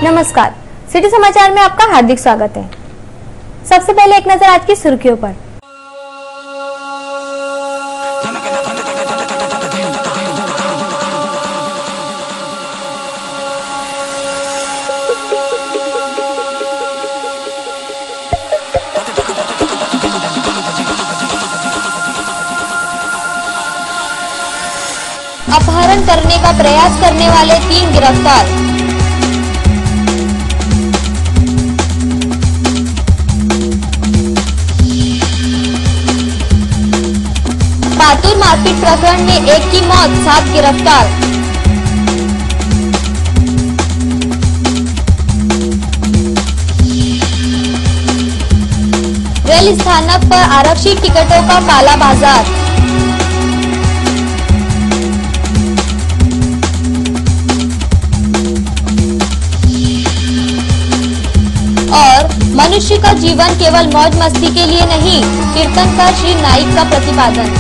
नमस्कार, सिटी समाचार में आपका हार्दिक स्वागत है। सबसे पहले एक नजर आज की सुर्खियों पर। अपहरण करने का प्रयास करने वाले 3 गिरफ्तार। पातूर मारपीट प्रकरण में 1 की मौत, 7 गिरफ्तार। रेल स्थानक पर आरक्षित टिकटों का काला बाजार। और मनुष्य का जीवन केवल मौज मस्ती के लिए नहीं, कीर्तनकार श्री नाइक का प्रतिपादन।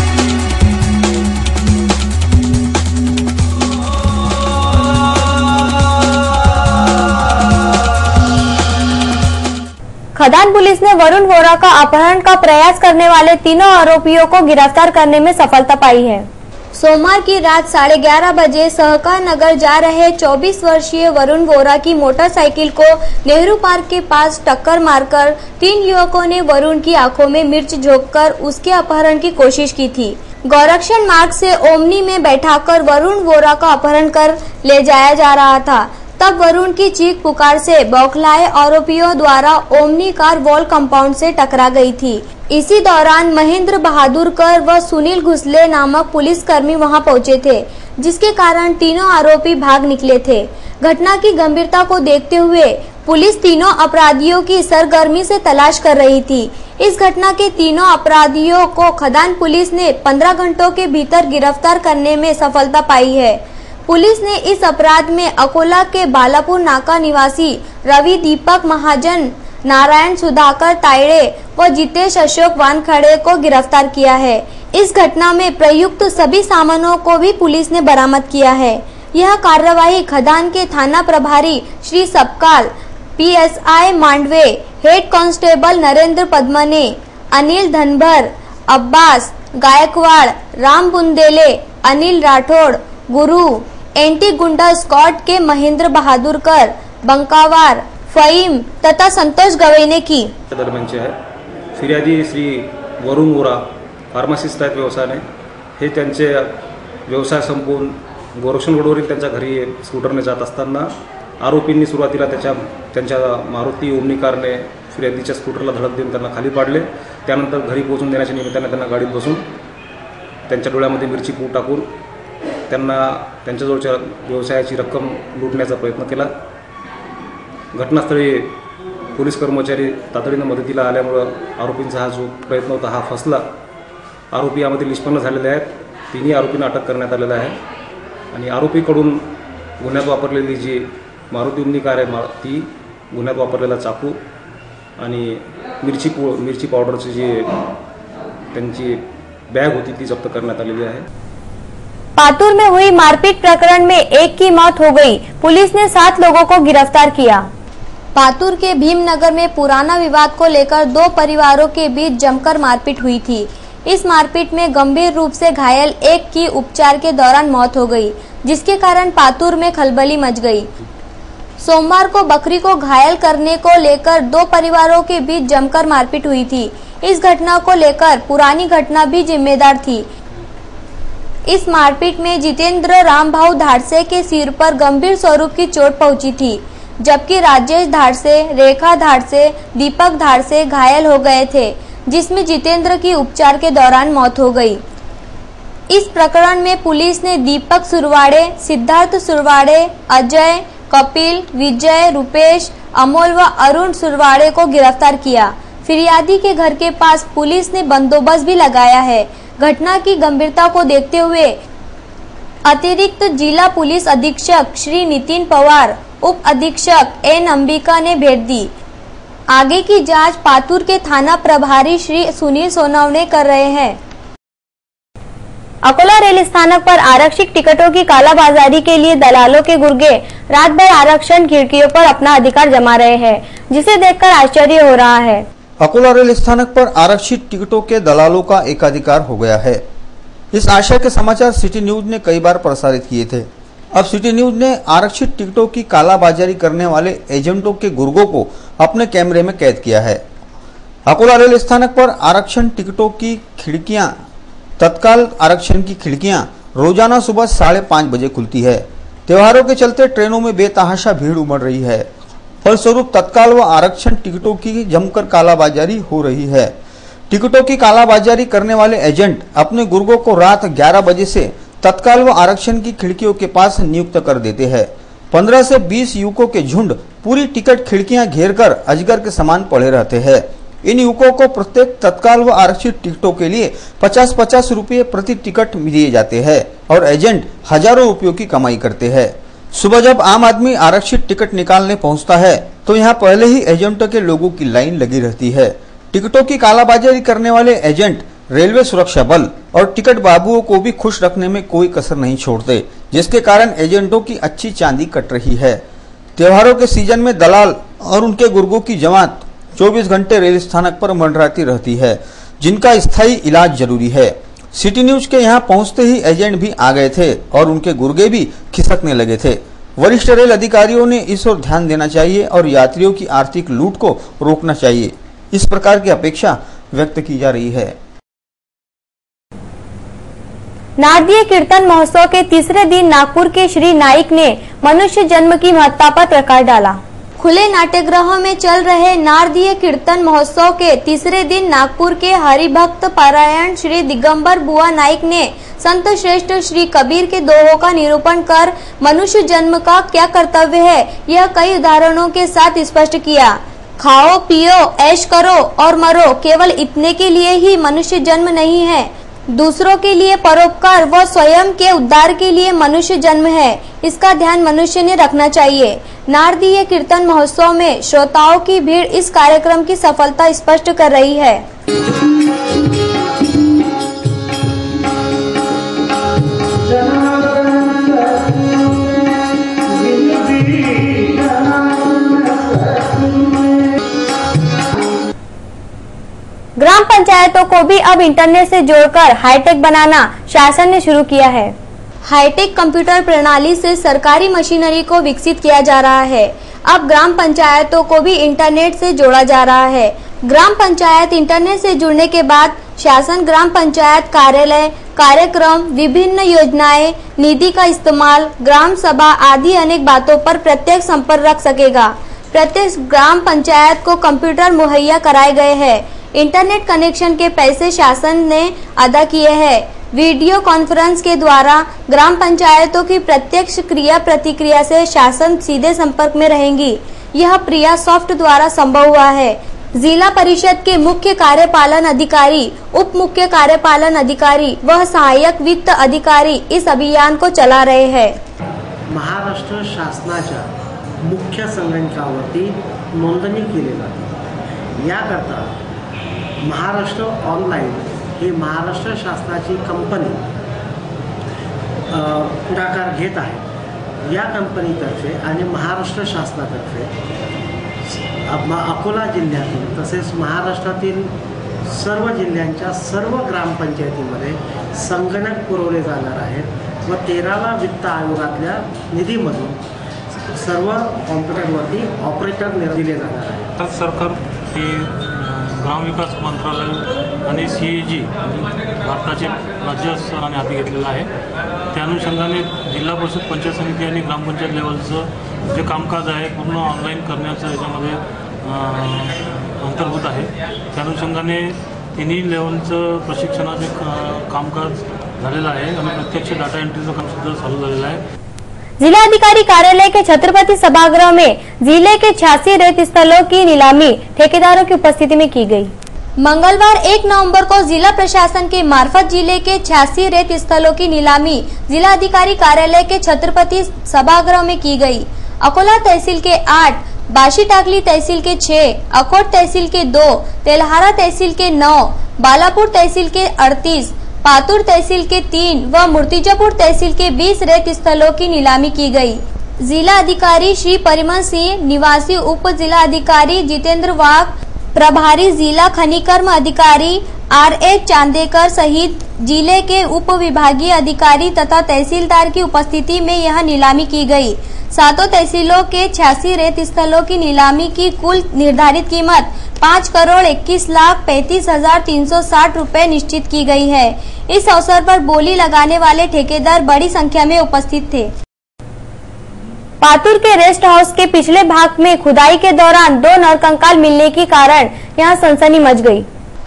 खदान पुलिस ने वरुण वोरा का अपहरण का प्रयास करने वाले तीनों आरोपियों को गिरफ्तार करने में सफलता पाई है। सोमवार की रात 11:30 बजे सहकार नगर जा रहे 24 वर्षीय वरुण वोरा की मोटरसाइकिल को नेहरू पार्क के पास टक्कर मारकर 3 युवकों ने वरुण की आंखों में मिर्च झोंककर उसके अपहरण की कोशिश की थी। गौरक्षण मार्ग से ओमनी में बैठाकर वरुण वोरा का अपहरण कर ले जाया जा रहा था। तब वरुण की चीख पुकार से बौखलाए आरोपियों द्वारा ओमनी कार वॉल कंपाउंड से टकरा गई थी। इसी दौरान महेंद्र बहादुरकर व सुनील घुसले नामक पुलिसकर्मी वहां पहुंचे थे, जिसके कारण तीनों आरोपी भाग निकले थे। घटना की गंभीरता को देखते हुए पुलिस तीनों अपराधियों की सरगर्मी से तलाश कर रही थी। इस घटना के तीनों अपराधियों को खदान पुलिस ने 15 घंटों के भीतर गिरफ्तार करने में सफलता पाई है। पुलिस ने इस अपराध में अकोला के बालापुर नाका निवासी रवि दीपक महाजन, नारायण सुधाकर तायड़े व जितेश अशोक वानखड़े को गिरफ्तार किया है। इस घटना में प्रयुक्त सभी सामानों को भी पुलिस ने बरामद किया है। यह कार्रवाई खदान के थाना प्रभारी Shri Sabkal, PSI Mandave, head constable Narendra Padmane, Anil Dhanbhar, Abbas Gaikwad, Ram Bundele, Anil Rathod, Guru, anti गुंडा स्क्वाड के महेंद्र बहादुरकर, बंकावार, फहीम तथा संतोष गवई ने की। दरम्यानचे आहे फिर्यादी श्री वरुण वोरा फार्मासिस्ट आहेत व्यवसायाने। हे त्यांचे व्यवसाय संपवून गोरक्षण रोडवरील त्यांच्या घरी स्कूटरने जात असताना आरोपींनी सुरुवातीला त्यांच्या मारुती ओमनी कारने फिर्यादीच्या स्कूटरला धडक देऊन त्यांना खाली पाडले। त्यानंतर घरी पोहोचून देण्याच्या निमित्ताने त्यांना गाडीत बसून त्यांच्या डोळ्यामध्ये मिरची पूड टाकून त्यांना त्यांच्याजवळच्या व्यवसायाची रक्कम लुटण्याचा प्रयत्न केला। घटनास्थळी पोलीस कर्मचारी तातडीने मदतीला आल्यामुळे आरोपींचा हा जो प्रयत्न होता हा फसला। आरोपी यामध्ये निष्पन्न झालेले आहेत। तिन्ही आरोपींना अटक करण्यात आलेला आहे आणि आरोपीकडून गुन्ह्यात वापरलेली जी मारुती ओमनी कार आहे ती गुन्ह्यात वापरलेला चाकू आणि मिरची पावडरची जी त्यांची बॅग होती ती जप्त करण्यात आलेली आहे। पातूर में हुई मारपीट प्रकरण में 1 की मौत हो गई। पुलिस ने 7 लोगों को गिरफ्तार किया। पातूर के भीमनगर में पुराना विवाद को लेकर 2 परिवारों के बीच जमकर मारपीट हुई थी। इस मारपीट में गंभीर रूप से घायल एक की उपचार के दौरान मौत हो गई, जिसके कारण पातूर में खलबली मच गई। सोमवार को बकरी को घायल करने को लेकर 2 परिवारों के बीच जमकर मारपीट हुई थी। इस घटना को लेकर पुरानी घटना भी जिम्मेदार थी। इस मारपीट में जितेंद्र रामभाऊ धाड़से के सिर पर गंभीर स्वरूप की चोट पहुंची थी, जबकि राजेश धाड़से, रेखा धाड़से, दीपक धाड़से घायल हो गए थे, जिसमें जितेंद्र की उपचार के दौरान मौत हो गई। इस प्रकरण में पुलिस ने दीपक सुरवाड़े, सिद्धार्थ सुरवाड़े, अजय, कपिल, विजय, रुपेश, अमोल व अरुण सुरवाड़े को गिरफ्तार किया। फिरियादी के घर के पास पुलिस ने बंदोबस्त भी लगाया है। घटना की गंभीरता को देखते हुए अतिरिक्त जिला पुलिस अधीक्षक श्री नितिन पवार, उप अधीक्षक एन अंबिका ने भेंट दी। आगे की जांच पातूर के थाना प्रभारी श्री सुनील सोनवणे कर रहे हैं। अकोला रेल स्थानक पर आरक्षित टिकटों की कालाबाजारी के लिए दलालों के गुर्गे रात भर आरक्षण खिड़कियों पर अपना अधिकार जमा रहे हैं, जिसे देखकर आश्चर्य हो रहा है। अकोला रेल स्थानक पर आरक्षित टिकटों के दलालों का एकाधिकार हो गया है। इस आशय के समाचार सिटी न्यूज ने कई बार प्रसारित किए थे। अब सिटी न्यूज ने आरक्षित टिकटों की कालाबाजारी करने वाले एजेंटों के गुर्गों को अपने कैमरे में कैद किया है। अकोला रेल स्थानक पर आरक्षण टिकटों की खिड़कियां, तत्काल आरक्षण की खिड़कियां रोजाना सुबह 5:30 बजे खुलती है। त्योहारों के चलते ट्रेनों में बेतहाशा भीड़ उमड़ रही है। फलस्वरूप तत्काल व आरक्षण टिकटों की जमकर कालाबाजारी हो रही है। टिकटों की कालाबाजारी करने वाले एजेंट अपने गुर्गों को रात 11 बजे से तत्काल व आरक्षण की खिड़कियों के पास नियुक्त कर देते हैं। 15 से 20 युवकों के झुंड पूरी टिकट खिड़कियां घेरकर अजगर के समान पड़े रहते हैं। इन युवकों को प्रत्येक तत्काल व आरक्षित टिकटों के लिए 50-50 रुपये प्रति टिकट दिए जाते हैं और एजेंट हजारों रुपयों की कमाई करते हैं। सुबह जब आम आदमी आरक्षित टिकट निकालने पहुंचता है तो यहाँ पहले ही एजेंटों के लोगों की लाइन लगी रहती है। टिकटों की कालाबाजारी करने वाले एजेंट रेलवे सुरक्षा बल और टिकट बाबुओं को भी खुश रखने में कोई कसर नहीं छोड़ते, जिसके कारण एजेंटों की अच्छी चांदी कट रही है। त्योहारों के सीजन में दलाल और उनके गुर्गों की जमात 24 घंटे रेल स्थानक पर मंडराती रहती है, जिनका स्थायी इलाज जरूरी है। सिटी न्यूज के यहाँ पहुंचते ही एजेंट भी आ गए थे और उनके गुर्गे भी खिसकने लगे थे। वरिष्ठ रेल अधिकारियों ने इस ओर ध्यान देना चाहिए और यात्रियों की आर्थिक लूट को रोकना चाहिए, इस प्रकार की अपेक्षा व्यक्त की जा रही है। नारदीय कीर्तन महोत्सव के तीसरे दिन नागपुर के श्री नाइक ने मनुष्य जन्म की महत्ता पर प्रकाश डाला। खुले नाट्यगृह में चल रहे नारदीय कीर्तन महोत्सव के तीसरे दिन नागपुर के हरिभक्त पारायण श्री दिगंबर बुआ नाइक ने संत श्रेष्ठ श्री कबीर के दोहों का निरूपण कर मनुष्य जन्म का क्या कर्तव्य है, यह कई उदाहरणों के साथ स्पष्ट किया। खाओ पियो ऐश करो और मरो, केवल इतने के लिए ही मनुष्य जन्म नहीं है। दूसरों के लिए परोपकार व स्वयं के उद्धार के लिए मनुष्य जन्म है। इसका ध्यान मनुष्य ने रखना चाहिए। नारदीय कीर्तन महोत्सव में श्रोताओं की भीड़ इस कार्यक्रम की सफलता स्पष्ट कर रही है। ग्राम पंचायतों को भी अब इंटरनेट से जोड़कर हाईटेक बनाना शासन ने शुरू किया है। हाईटेक कंप्यूटर प्रणाली से सरकारी मशीनरी को विकसित किया जा रहा है। अब ग्राम पंचायतों को भी इंटरनेट से जोड़ा जा रहा है। ग्राम पंचायत इंटरनेट से जुड़ने के बाद शासन ग्राम पंचायत कार्यालय, कार्यक्रम, विभिन्न योजनाएं, निधि का इस्तेमाल, ग्राम सभा आदि अनेक बातों पर प्रत्यक्ष संपर्क रख सकेगा। प्रत्येक ग्राम पंचायत को कंप्यूटर मुहैया कराए गए हैं। इंटरनेट कनेक्शन के पैसे शासन ने अदा किए हैं। वीडियो कॉन्फ्रेंस के द्वारा ग्राम पंचायतों की प्रत्यक्ष क्रिया प्रतिक्रिया से शासन सीधे संपर्क में रहेंगी। यह प्रिया सॉफ्ट द्वारा संभव हुआ है। जिला परिषद के मुख्य कार्यपालन अधिकारी, उप मुख्य कार्यपालन अधिकारी व सहायक वित्त अधिकारी इस अभियान को चला रहे हैं। महाराष्ट्र शासनाच्या मुख्य संगणकावरती नोंदणी केली जाते। याकरता महाराष्ट्र ऑनलाईन ही महाराष्ट्र शासनाची कंपनी पुढाकार घेत आहे। या कंपनीतर्फे आणि महाराष्ट्र शासनातर्फे अकोला जिल्ह्यातील तसेच महाराष्ट्रातील सर्व जिल्ह्यांच्या सर्व ग्रामपंचायतीमध्ये संगणक पुरवले जाणार आहेत व 13व्या वित्त आयोगातल्या निधीमधून सर्व कॉम्प्युटरवरती ऑपरेटर दिले जाणार आहेत। सरकार हे ग्रामविकास मंत्रालय आणि CAG भारताचे राज्य स्तराने हाती घेतलेलं आहे। त्या अनुषंगाने जिल्हा परिषद पंचायत समिती आणि ग्रामपंचायत लेवलचं जे कामकाज आहे पूर्ण ऑनलाईन करण्याचं याच्यामध्ये अंतर्भूत आहे। त्या अनुषंगाने तिन्ही लेवलचं प्रशिक्षणाचे कामकाज झालेलं आहे आणि प्रत्यक्ष डाटा एंट्रीचं काम सुद्धा चालू झालेलं आहे। जिलाधिकारी कार्यालय के छत्रपति सभागृह में जिले के 86 रेत स्थलों की नीलामी ठेकेदारों की उपस्थिति में की गई। मंगलवार 1 नवंबर को जिला प्रशासन के मार्फत जिले के 86 रेत स्थलों की नीलामी जिलाधिकारी कार्यालय के छत्रपति सभागृह में की गई। अकोला तहसील के 8, बाशी टाकली तहसील के 6, अकोट तहसील के 2, तेल्हारा तहसील के 9, बालापुर तहसील के 38, पातुर तहसील के 3 व मूर्तिजापुर तहसील के 20 रेत स्थलों की नीलामी की गई। जिला अधिकारी श्री परिमल सिंह, निवासी उप जिला अधिकारी जितेंद्र वाघ, प्रभारी जिला खनिकर्म अधिकारी RA चांदेकर सहित जिले के उप विभागीय अधिकारी तथा तहसीलदार की उपस्थिति में यह नीलामी की गई। सातों तहसीलों के 86 रेत स्थलों की नीलामी की कुल निर्धारित कीमत 5,21,35,360 रुपए निश्चित की गई है। इस अवसर पर बोली लगाने वाले ठेकेदार बड़ी संख्या में उपस्थित थे। पातुर के रेस्ट हाउस के पिछले भाग में खुदाई के दौरान 2 नरकंकाल मिलने के कारण यहां सनसनी मच गई।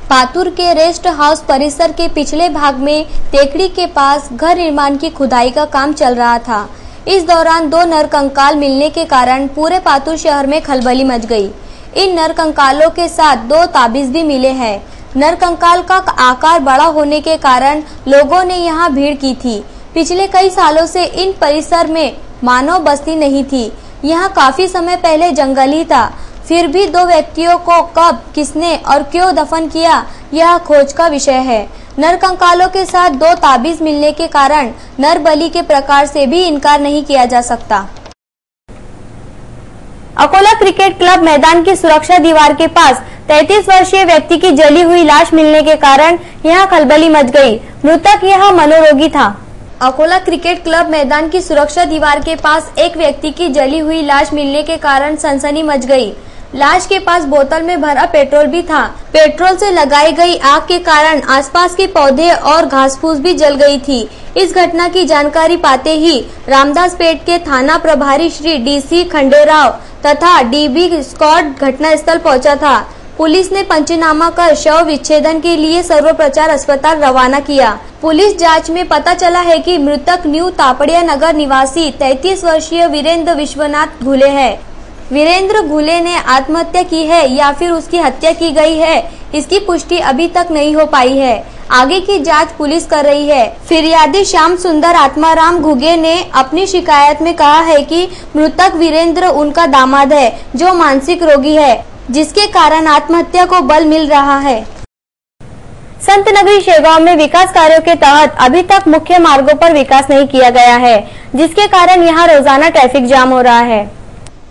पातुर के रेस्ट हाउस परिसर के पिछले भाग में टेकड़ी के पास घर निर्माण की खुदाई का काम चल रहा था। इस दौरान 2 नरकंकाल मिलने के कारण पूरे पातुर शहर में खलबली मच गई। इन नरकंकालों के साथ 2 ताबीज भी मिले हैं। नरकंकाल का आकार बड़ा होने के कारण लोगों ने यहां भीड़ की थी। पिछले कई सालों से इन परिसर में मानव बस्ती नहीं थी। यहाँ काफी समय पहले जंगल ही था। फिर भी 2 व्यक्तियों को कब, किसने और क्यों दफन किया, यह खोज का विषय है। नरकंकालों के साथ 2 ताबीज मिलने के कारण नर बलि के प्रकार से भी इनकार नहीं किया जा सकता। अकोला क्रिकेट क्लब मैदान की सुरक्षा दीवार के पास 33 वर्षीय व्यक्ति की जली हुई लाश मिलने के कारण यहां खलबली मच गई। मृतक यहां मनोरोगी था। अकोला क्रिकेट क्लब मैदान की सुरक्षा दीवार के पास एक व्यक्ति की जली हुई लाश मिलने के कारण सनसनी मच गई। लाश के पास बोतल में भरा पेट्रोल भी था। पेट्रोल से लगाई गई आग के कारण आसपास के पौधे और घास फूस भी जल गई थी। इस घटना की जानकारी पाते ही रामदासपेट के थाना प्रभारी श्री DC खंडेराव तथा DB स्क्वाड घटनास्थल पहुंचा था। पुलिस ने पंचनामा कर शव विच्छेदन के लिए सर्वप्रचार अस्पताल रवाना किया। पुलिस जांच में पता चला है कि मृतक न्यू तापड़िया नगर निवासी 33 वर्षीय वीरेंद्र विश्वनाथ घुले है। वीरेंद्र घुले ने आत्महत्या की है या फिर उसकी हत्या की गई है, इसकी पुष्टि अभी तक नहीं हो पाई है। आगे की जांच पुलिस कर रही है। फिरियादी श्याम सुंदर आत्माराम घुगे ने अपनी शिकायत में कहा है कि मृतक वीरेंद्र उनका दामाद है जो मानसिक रोगी है, जिसके कारण आत्महत्या को बल मिल रहा है। संत नगरी शेगांव में विकास कार्यों के तहत अभी तक मुख्य मार्गों पर विकास नहीं किया गया है, जिसके कारण यहां रोजाना ट्रैफिक जाम हो रहा है।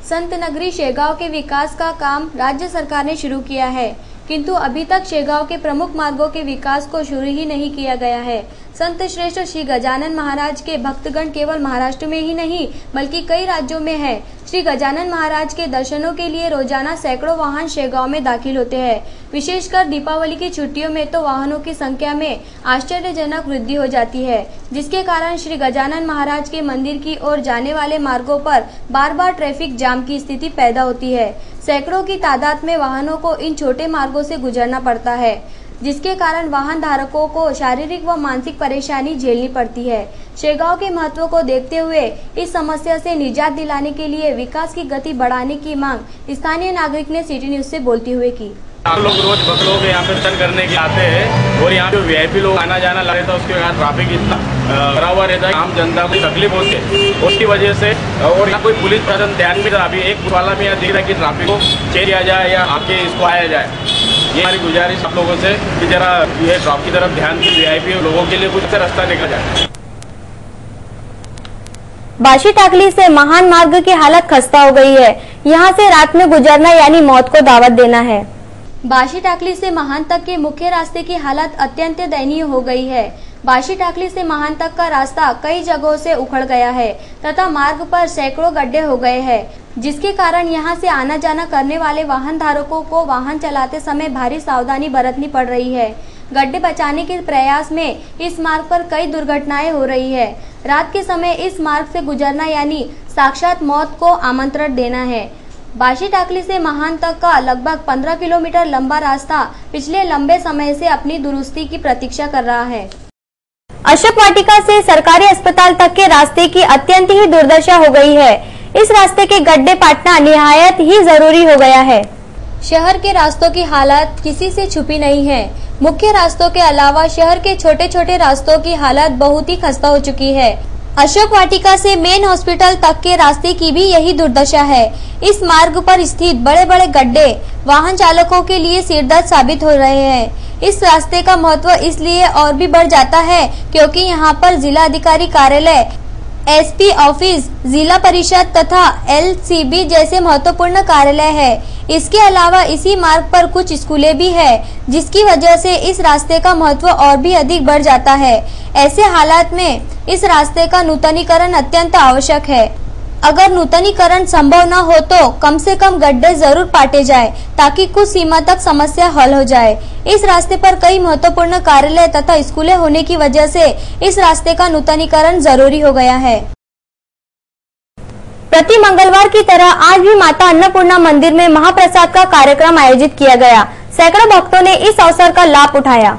संत नगरी शेगांव के विकास का काम राज्य सरकार ने शुरू किया है, किंतु अभी तक शेगांव के प्रमुख मार्गों के विकास को शुरू ही नहीं किया गया है। संत श्रेष्ठ श्री गजानन महाराज के भक्तगण केवल महाराष्ट्र में ही नहीं बल्कि कई राज्यों में है। श्री गजानन महाराज के दर्शनों के लिए रोजाना सैकड़ों वाहन शेगांव में दाखिल होते हैं। विशेषकर दीपावली की छुट्टियों में तो वाहनों की संख्या में आश्चर्यजनक वृद्धि हो जाती है, जिसके कारण श्री गजानन महाराज के मंदिर की ओर जाने वाले मार्गों पर बार बार ट्रैफिक जाम की स्थिति पैदा होती है। सैकड़ों की तादाद में वाहनों को इन छोटे मार्गों से गुजरना पड़ता है, जिसके कारण वाहन धारकों को शारीरिक व मानसिक परेशानी झेलनी पड़ती है। शेगांव के महत्व को देखते हुए इस समस्या से निजात दिलाने के लिए विकास की गति बढ़ाने की मांग स्थानीय नागरिक ने सिटी न्यूज से बोलते हुए की। आप लोग रोज बकलों के यहाँ पे दर्शन करने के आते हैं और यहाँ पे VIP लोग आना जाना लगा रहता है, उसके बाद ट्रैफिक इतना भरा हुआ रहता है, आम जनता को तकलीफ होती है उसकी वजह से। और यहाँ कोई पुलिस प्रशासन ध्यान भी अभी एक वाला भी यहाँ दिख रहा है कि ट्रैफिक को चेक किया जाए या आके इसको आया जाए। ये हमारी गुजारिश आप लोगों से कि जरा ये ट्रैफिक की तरफ ध्यान की VIP लोगों के लिए कुछ रास्ता निकल जाए। बाशी टाकली से महान मार्ग की हालत खस्ता हो गई है। यहाँ से रात में गुजरना यानी मौत को दावत देना है। बाशी टाकली से महान तक के मुख्य रास्ते की हालत अत्यंत दयनीय हो गई है। बाशी टाकली से महान तक का रास्ता कई जगहों से उखड़ गया है तथा मार्ग पर सैकड़ों गड्ढे हो गए हैं, जिसके कारण यहां से आना जाना करने वाले वाहन धारकों को वाहन चलाते समय भारी सावधानी बरतनी पड़ रही है। गड्ढे बचाने के प्रयास में इस मार्ग पर कई दुर्घटनाएं हो रही है। रात के समय इस मार्ग से गुजरना यानी साक्षात मौत को आमंत्रण देना है। बाशी टाकली से महान तक का लगभग 15 किलोमीटर लंबा रास्ता पिछले लंबे समय से अपनी दुरुस्ती की प्रतीक्षा कर रहा है। अशोक वाटिका से सरकारी अस्पताल तक के रास्ते की अत्यंत ही दुर्दशा हो गई है। इस रास्ते के गड्ढे पाटना निहायत ही जरूरी हो गया है। शहर के रास्तों की हालत किसी से छुपी नहीं है। मुख्य रास्तों के अलावा शहर के छोटे छोटे रास्तों की हालत बहुत ही खस्ता हो चुकी है। अशोक वाटिका से मेन हॉस्पिटल तक के रास्ते की भी यही दुर्दशा है। इस मार्ग पर स्थित बड़े बड़े गड्ढे वाहन चालकों के लिए सिरदर्द साबित हो रहे हैं। इस रास्ते का महत्व इसलिए और भी बढ़ जाता है क्योंकि यहाँ पर जिला अधिकारी कार्यालय, एसपी ऑफिस, जिला परिषद तथा एलसीबी जैसे महत्वपूर्ण कार्यालय है। इसके अलावा इसी मार्ग पर कुछ स्कूलें भी है, जिसकी वजह से इस रास्ते का महत्व और भी अधिक बढ़ जाता है। ऐसे हालात में इस रास्ते का नूतनीकरण अत्यंत आवश्यक है। अगर नूतनीकरण संभव न हो तो कम से कम गड्ढे जरूर पाटे जाए ताकि कुछ सीमा तक समस्या हल हो जाए। इस रास्ते पर कई महत्वपूर्ण कार्यालय तथा स्कूलें होने की वजह से इस रास्ते का नूतनीकरण जरूरी हो गया है। प्रति मंगलवार की तरह आज भी माता अन्नपूर्णा मंदिर में महाप्रसाद का कार्यक्रम आयोजित किया गया। सैकड़ों भक्तों ने इस अवसर का लाभ उठाया।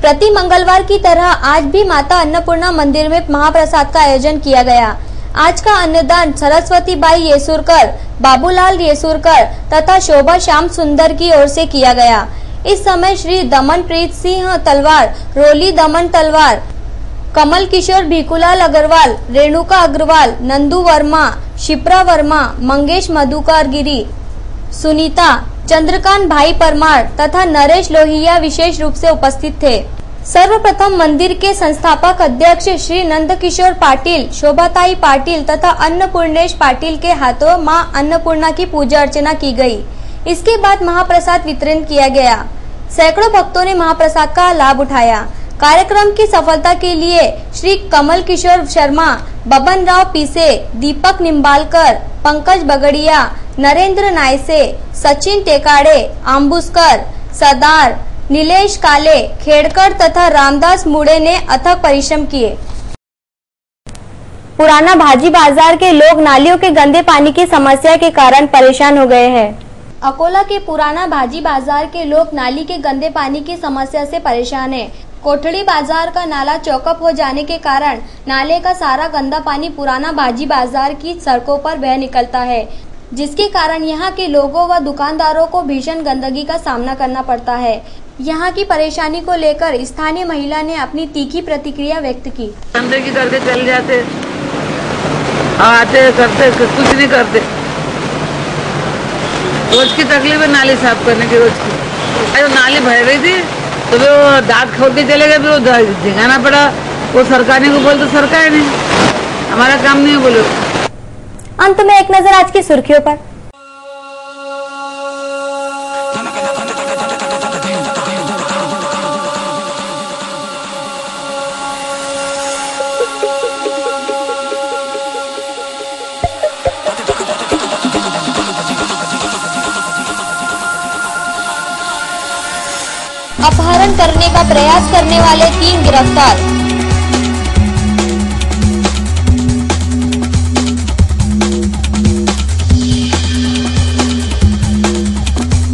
प्रति मंगलवार की तरह आज भी माता अन्नपूर्णा मंदिर में महाप्रसाद का आयोजन किया गया। आज का अन्नदान सरस्वती बाई येसुरकर, बाबूलाल येसुरकर तथा शोभा श्याम सुंदर की ओर से किया गया। इस समय श्री दमनप्रीत सिंह तलवार, रोली दमन तलवार, कमल किशोर भिकुलाल अग्रवाल, रेणुका अग्रवाल, नंदू वर्मा, शिप्रा वर्मा, मंगेश मधुकर गिरी, सुनीता, चंद्रकांत भाई परमार तथा नरेश लोहिया विशेष रूप से उपस्थित थे। सर्वप्रथम मंदिर के संस्थापक अध्यक्ष श्री नंदकिशोर पाटिल, शोभाताई पाटिल तथा अन्नपूर्णेश पाटिल के हाथों मां अन्नपूर्णा की पूजा अर्चना की गई। इसके बाद महाप्रसाद वितरण किया गया। सैकड़ों भक्तों ने महाप्रसाद का लाभ उठाया। कार्यक्रम की सफलता के लिए श्री कमल किशोर शर्मा, बबन राव पीसे, दीपक निम्बालकर, पंकज बगड़िया, नरेंद्र नायसे, सचिन टेकाड़े, आम्बुस्कर, सदार, नीलेश काले, खेड़कर तथा रामदास मुड़े ने अथक परिश्रम किए। पुराना भाजी बाजार के लोग नालियों के गंदे पानी की समस्या के कारण परेशान हो गए हैं। अकोला के पुराना भाजी बाजार के लोग नाली के गंदे पानी की समस्या से परेशान हैं। कोठड़ी बाजार का नाला चौकअप हो जाने के कारण नाले का सारा गंदा पानी पुराना भाजी बाजार की सड़कों पर बह निकलता है, जिसके कारण यहाँ के लोगों व दुकानदारों को भीषण गंदगी का सामना करना पड़ता है। यहाँ की परेशानी को लेकर स्थानीय महिला ने अपनी तीखी प्रतिक्रिया व्यक्त की। गंदगी करके चल जाते, आते करते, कुछ नहीं करते। रोज की तकलीफ है नाली साफ करने की। रोज की तो नाली भर रही थी तो वो दांत खोल के चले गए, फिर वो झिंगाना पड़ा। वो सरकार को बोल तो सरकार नहीं, हमारा काम नहीं है बोलो। अंत में एक नजर आज की सुर्खियों पर। अपहरण करने का प्रयास करने वाले 3 गिरफ्तार।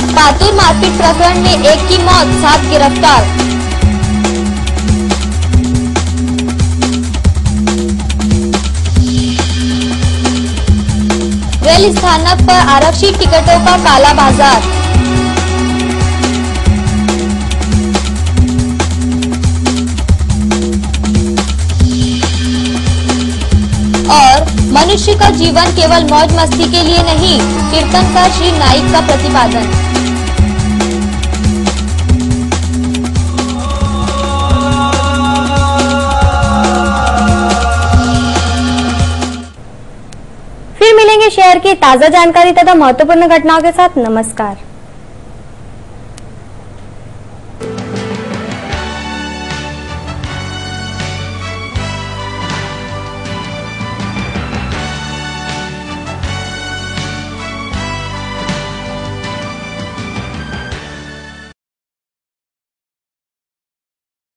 पातुर मारपीट प्रकरण में 1 की मौत, 7 गिरफ्तार। रेल स्थानक पर आरक्षित टिकटों का काला बाजार। और मनुष्य का जीवन केवल मौज मस्ती के लिए नहीं, कीर्तनकार श्री नाइक का प्रतिपादन। फिर मिलेंगे शहर की ताजा जानकारी तथा महत्वपूर्ण घटनाओं के साथ। नमस्कार।